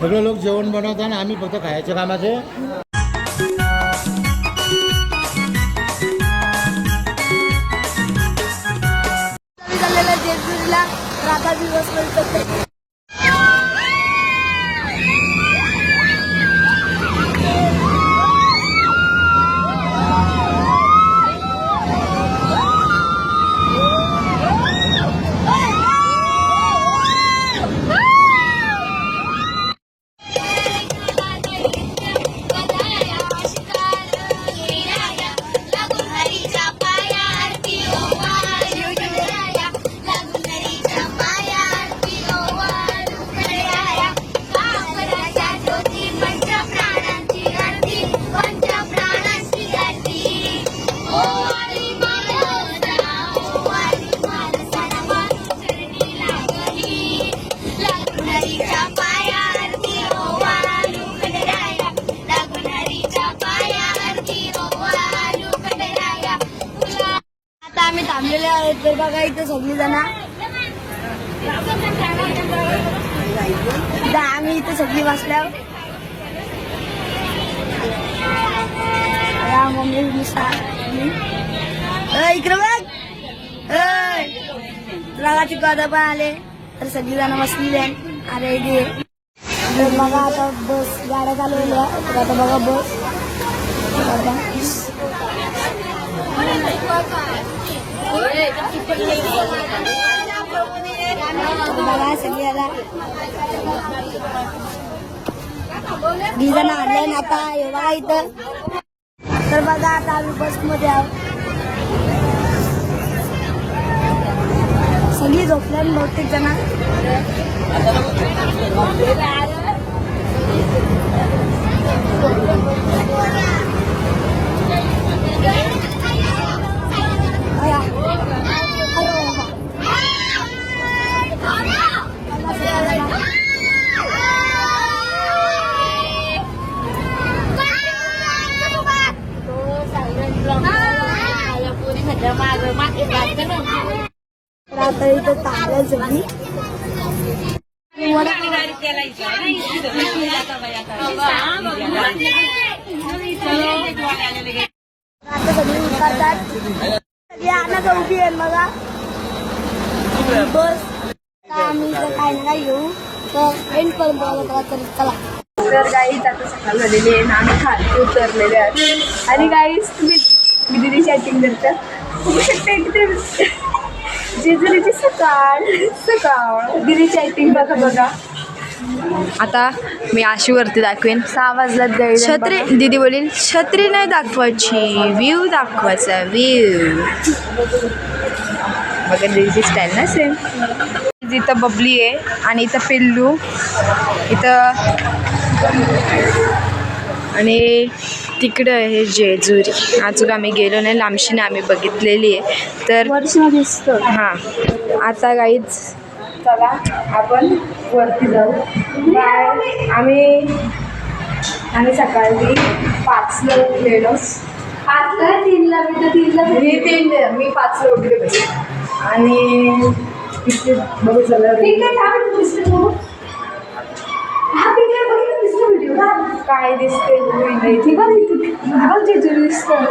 सगळे लोक जेवण बनवतात आणि आम्ही फक्त खायच्या कामाचे. जेजुरीला राधा दिवस म्हणतात. आम्ही थांबलेले आहेत तर बघा इथं सगळी जण आम्ही इथं सगळी बसल्या. मम्मी इकडे बघ रागाची कदा पण आले तर सगळी जण बसलेली आहे. अरे इथे बघा आता बस गाड्या चालवल्या तर आता बघा बस बघा सगळी आला जण आणले ना आता हे बघा इथं. तर बघा आता आम्ही बसमध्ये आहोत. सगळी झोपल्या बहुतेक जण. आता इथं तांबड्या सगळी आता सगळी उतरतात. सगळी उभी आहे बघा बस. आम्ही जर काही ना काही घेऊ तर एंड पर्यंत बघा तरी चला. तर गाईच आता सकाळ झालेली आहे ना आम्ही खाली उतरलेले आहेत आणि गाईच तुम्ही मी दिदी चॅटिंग करतात बघू शकता इथे जेजुरीची सकाळ सकाळ दिदी चॅटिंग बघा बघा. आता मी आशीवरती दाखवेन 6 वाजल्यात गाई. छत्री दिदी बोलील छत्री नाही दाखवायची व्ह्यू दाखवायचा व्ह्यू. बघा दिदीची स्टाईल ना सेम. इथं बबली आहे आणि इथं पिल्लू इथं आणि तिकडं आहे जेजुरी. अजून आम्ही गेलो नाही लांबशीने आम्ही बघितलेली आहे तर वर्ष दिसतो. हां आता गाईच चला आपण वरती जाऊ. बाय. आम्ही सकाळी 5ला उठलेलो. 5ला 3ला मी 5ला उठले पाहिजे आणि तिथे बघू चला काय दिसते जेजुरी दिसतं.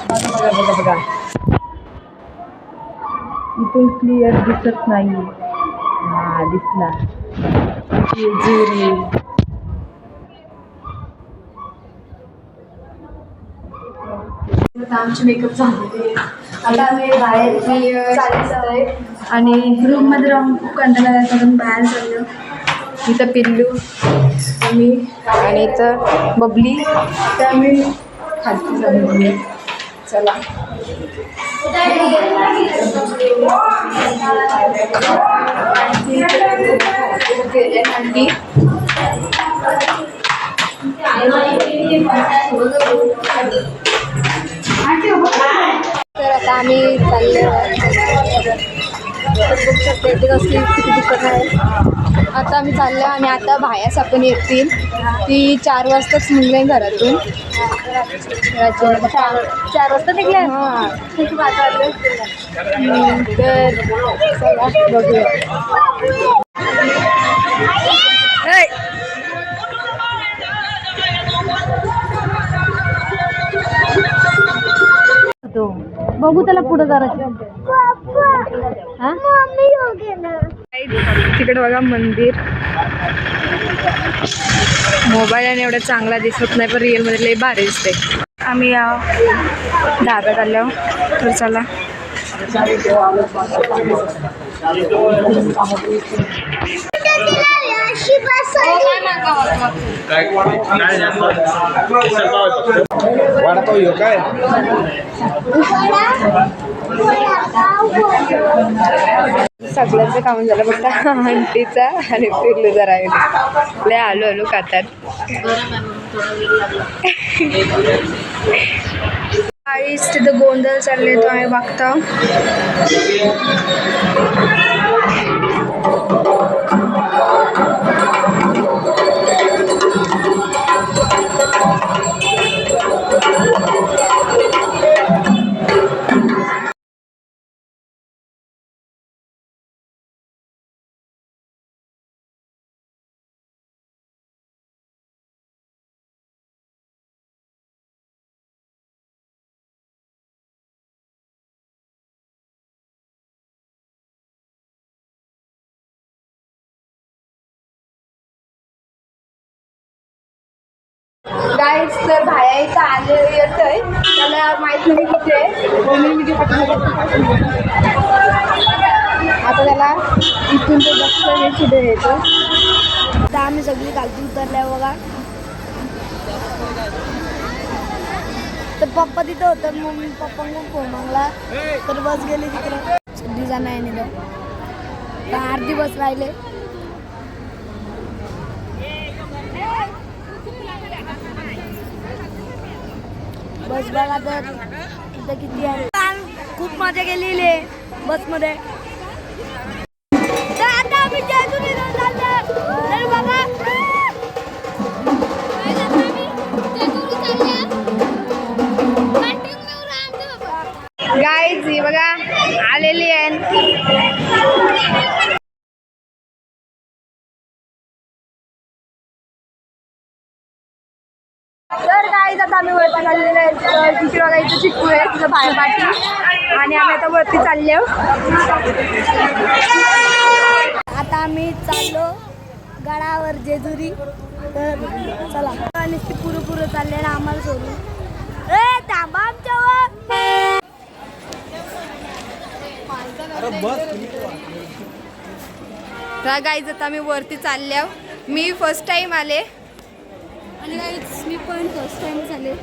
बघा बघा बघा इथून क्लिअर दिसत नाही. हा दिसला जेजुरी. आमचे मेकअप झाले आता आम्ही बाहेर चालायचं आहे आणि रूममध्ये राहून खूप कंटाळा करून बाहेर चाललो. इथं पिल्लू आम्ही आणि इथं बबली तर आम्ही खालती जाऊन चला. तर आता आम्ही चाललो. बघू शकतो इथे कसली किती दिसत आहे. आता आम्ही चाललो आणि आता भायास आपण येतील. ती 4 वाजताच निघले घरातून. 4 वाजता निघले. हां तर चला बघूया. तो बघू त्याला पुढे जरा तिकडे बघा मंदिर. मोबाईल आणि एवढा चांगला दिसत नाही पण रिअल मध्ये लय भारी दिसते. आम्ही या धाब्यात आलो तर चला. वडापाव येऊ काय सगळ्यांचं काम झालं फक्त आंटीचा आणि पिरलू जरा लय आलो आलो खातात. काहीच तिथं गोंधळ चालले तो आम्ही बघता. गाईज तर भाया इथं आले येतोय त्याला माहित नाही कुठे आहे. आता त्याला इथून ते बघतोय पुढे येतो. आता आम्ही सगळी खालती उतरल्या बघा. तर पप्पा तिथं होतं मम्मी पप्पांना फोन मागला तर बस गेली तिकडे. सगळी जण आहे नाही तर अर्धी बस राहिले. बस बघा तर इथं किती आहे. खूप मजा केलेली आहे बसमध्ये. तर आता आम्ही जेजुरीला चाललो. तर बघा गाईज ही बघा आलेली आहे. तर गाईज आता आम्ही वरती चाललेलो आहे. तिथे बघा इथं चिक्कू आहे तिथं बाहेर पाठी आणि आम्ही आता वरती चालले. आता आम्ही चाललो गडावर जेजुरी. तर चला आणि ती पुरं चालले ना आम्हाला सोडून. ए थांबा आमच्यावर. तर गाईज आता आम्ही वरती चालले. मी फर्स्ट टाइम आले आणि गाईज मी पण फर्स्ट टाइम झाले.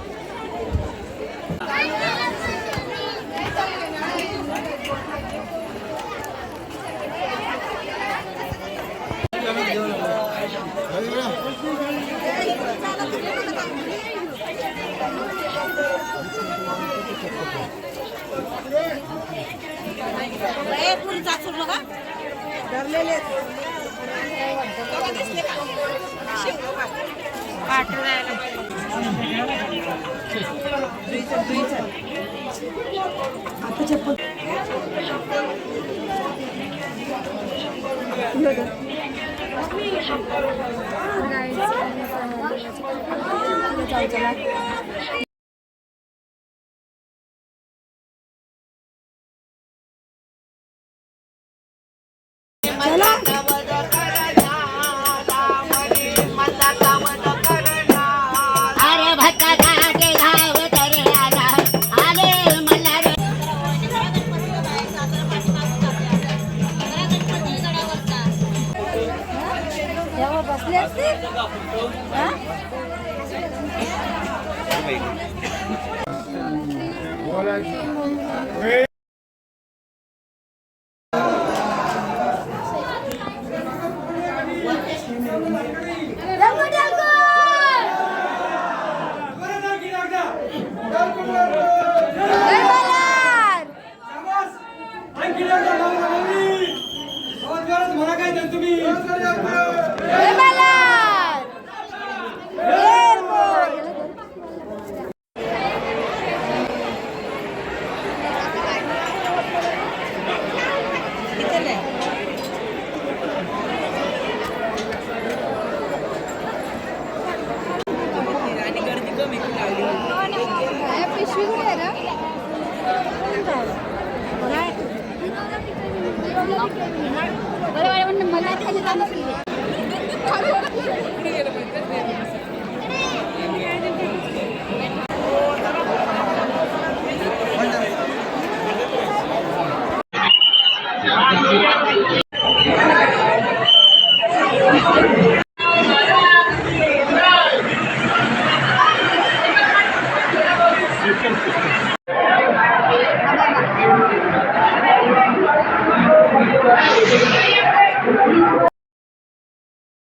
बसले असते.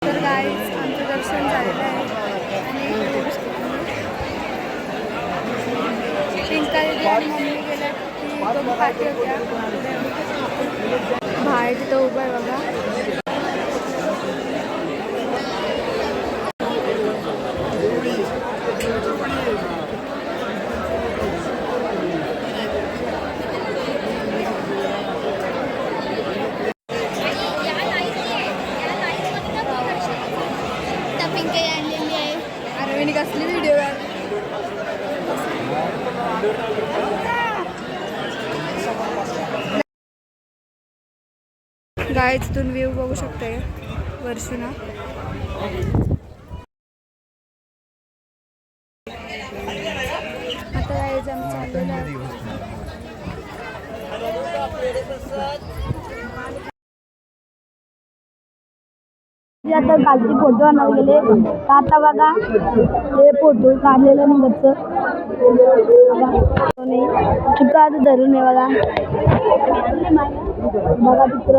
तर गाईज आमचं दर्शन झालेलं आहे आणि पिंका दिदी आणि मम्मी गेल्या की दोघी पाठी होत्या बाहेर तिथं उभं आहे बघा. अरविंद कसली व्हिडिओ गाईज तुम्ही व्ह्यू बघू शकताय वर्षीना. आता गाईज आम्ही चाललेलो आहे. आता कालची फोटो आणायला गेले तर आता बघा हे फोटो काढलेलं निघतचं चुका आता धरून आहे बघा. बघा चित्र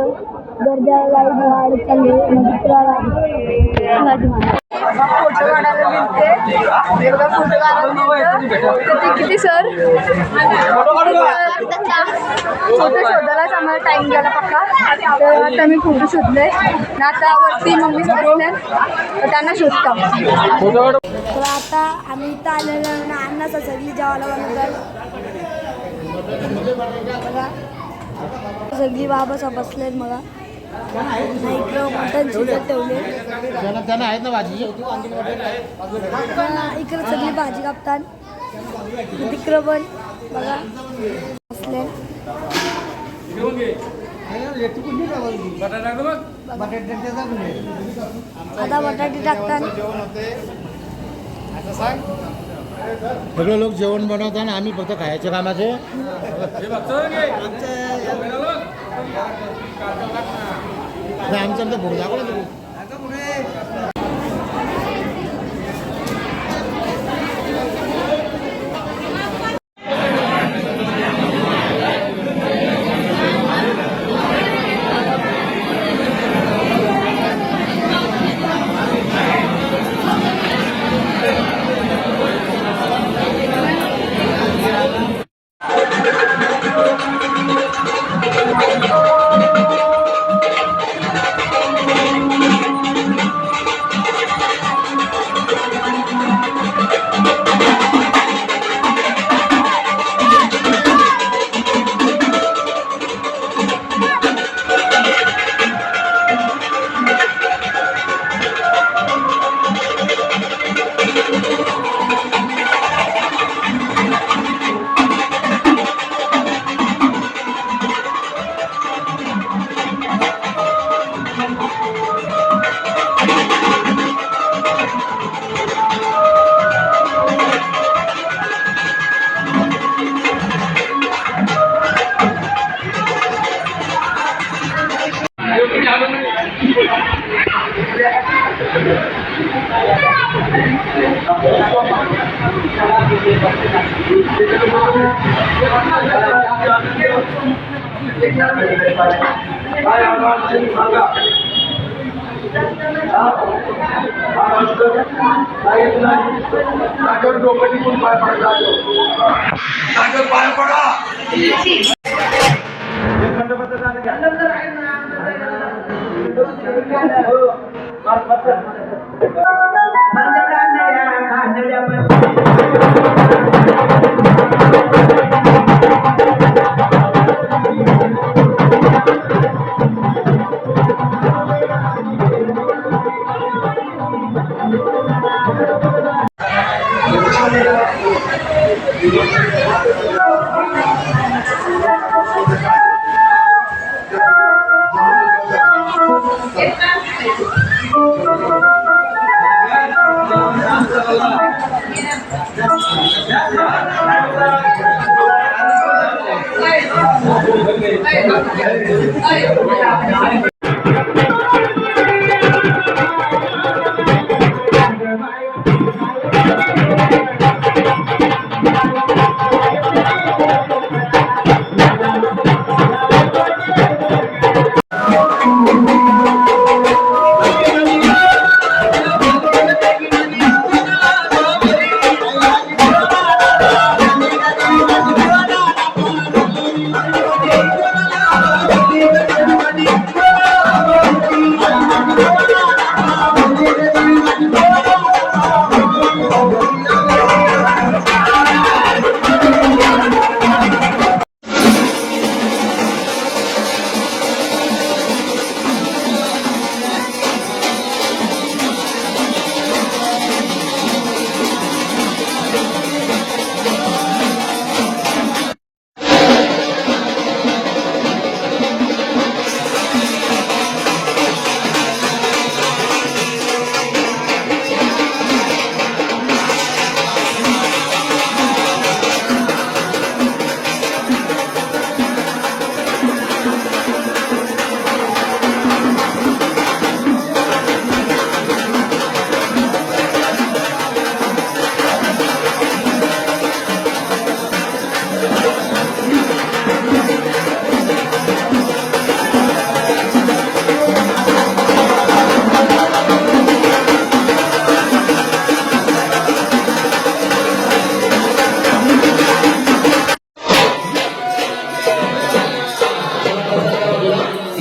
गरजा वाढ चालले फोटो काढायला मिळते बघा. फोटो काढायला किती सर फोटो शोधायलाच आम्हाला टाइम गेला पक्का. तर आता मी फोटो शोधले ना. आता वरती मम्मीच बसले तर त्यांना शोधता. तर आता आम्ही इथं आलेलो ना अन्नाचा सगळी जेवायला बनवतात बघा. सगळी बाबासा बसलेत बघा. इकडं मटण शिजत ठेवले त्यांना आहेत ना भाजी. इकडं सगळी भाजी कापतात. तिकडं पण बघा बसले. आता बटाटे टाकतात. सगळे लोक जेवण बनवतात आणि आम्ही फक्त खायच्या कामाचे. आमचं भूक दाखवलं.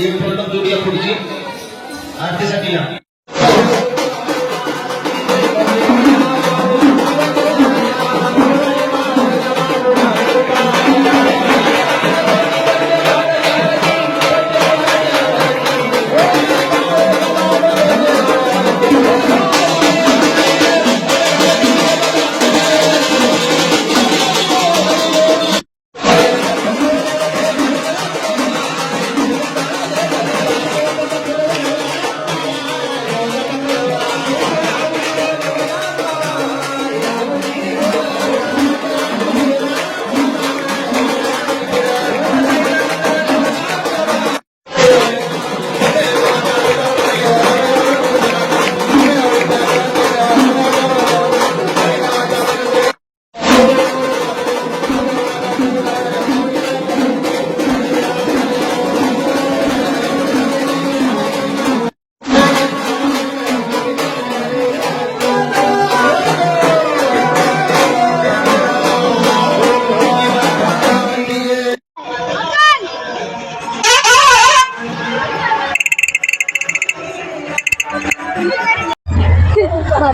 एक प्रथम जोडी या पुढची आरतीसाठी या.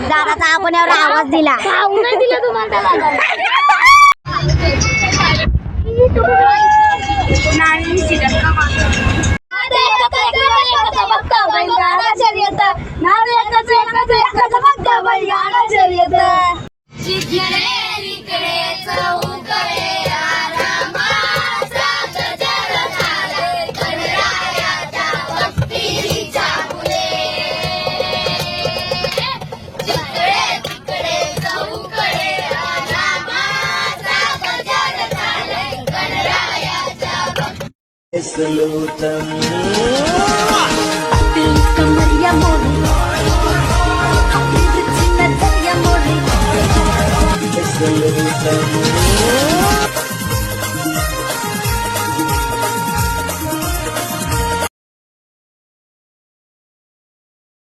दादाचा आपण एवढा आवाज दिला नाही दिला तुम्हाला Maria Mori, Maria Mori,